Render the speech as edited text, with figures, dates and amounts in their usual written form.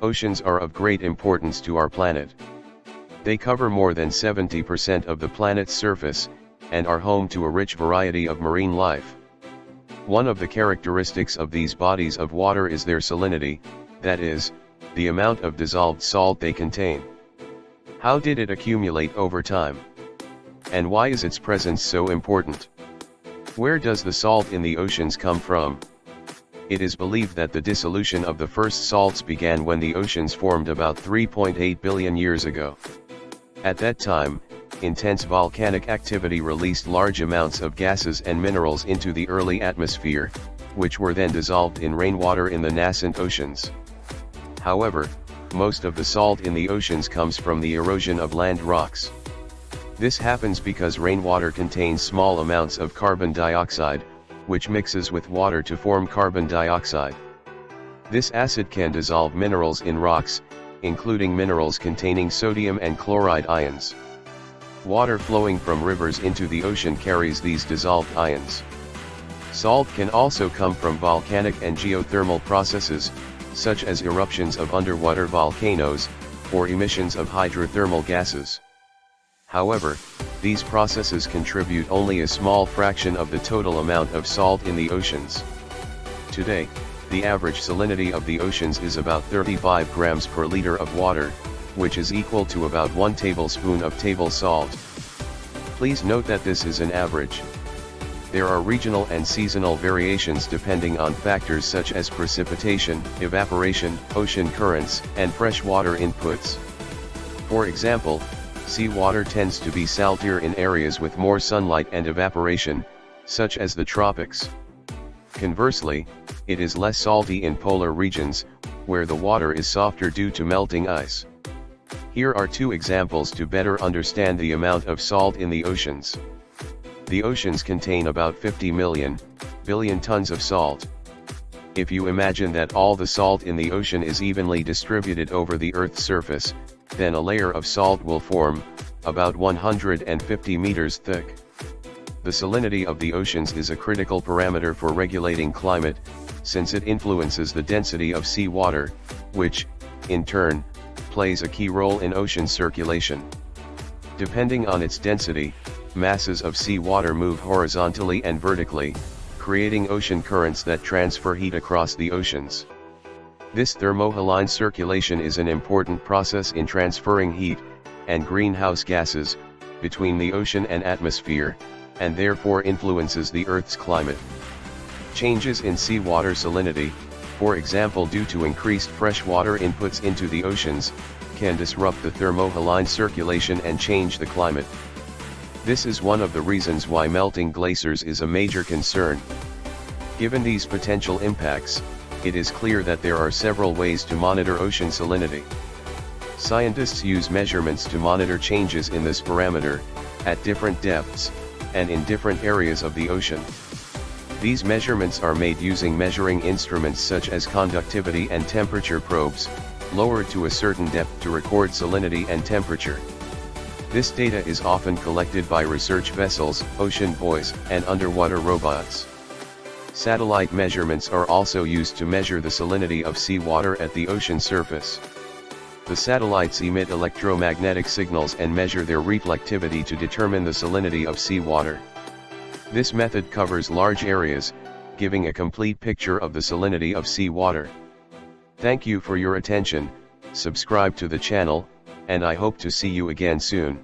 Oceans are of great importance to our planet. They cover more than 70% of the planet's surface, and are home to a rich variety of marine life. One of the characteristics of these bodies of water is their salinity, that is, the amount of dissolved salt they contain. How did it accumulate over time? And why is its presence so important? Where does the salt in the oceans come from? It is believed that the dissolution of the first salts began when the oceans formed about 3.8 billion years ago. At that time, intense volcanic activity released large amounts of gases and minerals into the early atmosphere, which were then dissolved in rainwater in the nascent oceans. However, most of the salt in the oceans comes from the erosion of land rocks. This happens because rainwater contains small amounts of carbon dioxide, which mixes with water to form carbon dioxide. This acid can dissolve minerals in rocks, including minerals containing sodium and chloride ions. Water flowing from rivers into the ocean carries these dissolved ions. Salt can also come from volcanic and geothermal processes, such as eruptions of underwater volcanoes, or emissions of hydrothermal gases. However, these processes contribute only a small fraction of the total amount of salt in the oceans. Today, the average salinity of the oceans is about 35 grams per liter of water, which is equal to about 1 tablespoon of table salt. Please note that this is an average. There are regional and seasonal variations depending on factors such as precipitation, evaporation, ocean currents, and freshwater inputs. For example, seawater tends to be saltier in areas with more sunlight and evaporation, such as the tropics. Conversely, it is less salty in polar regions, where the water is softer due to melting ice. Here are two examples to better understand the amount of salt in the oceans. The oceans contain about 50 billion tons of salt. If you imagine that all the salt in the ocean is evenly distributed over the Earth's surface, then a layer of salt will form, about 150 meters thick. The salinity of the oceans is a critical parameter for regulating climate, since it influences the density of seawater, which, in turn, plays a key role in ocean circulation. Depending on its density, masses of seawater move horizontally and vertically, creating ocean currents that transfer heat across the oceans. This thermohaline circulation is an important process in transferring heat, and greenhouse gases, between the ocean and atmosphere, and therefore influences the Earth's climate. Changes in seawater salinity, for example due to increased freshwater inputs into the oceans, can disrupt the thermohaline circulation and change the climate. This is one of the reasons why melting glaciers is a major concern. Given these potential impacts, it is clear that there are several ways to monitor ocean salinity. Scientists use measurements to monitor changes in this parameter, at different depths, and in different areas of the ocean. These measurements are made using measuring instruments such as conductivity and temperature probes, lowered to a certain depth to record salinity and temperature. This data is often collected by research vessels, ocean buoys, and underwater robots. Satellite measurements are also used to measure the salinity of seawater at the ocean surface. The satellites emit electromagnetic signals and measure their reflectivity to determine the salinity of seawater. This method covers large areas, giving a complete picture of the salinity of seawater. Thank you for your attention, subscribe to the channel, and I hope to see you again soon.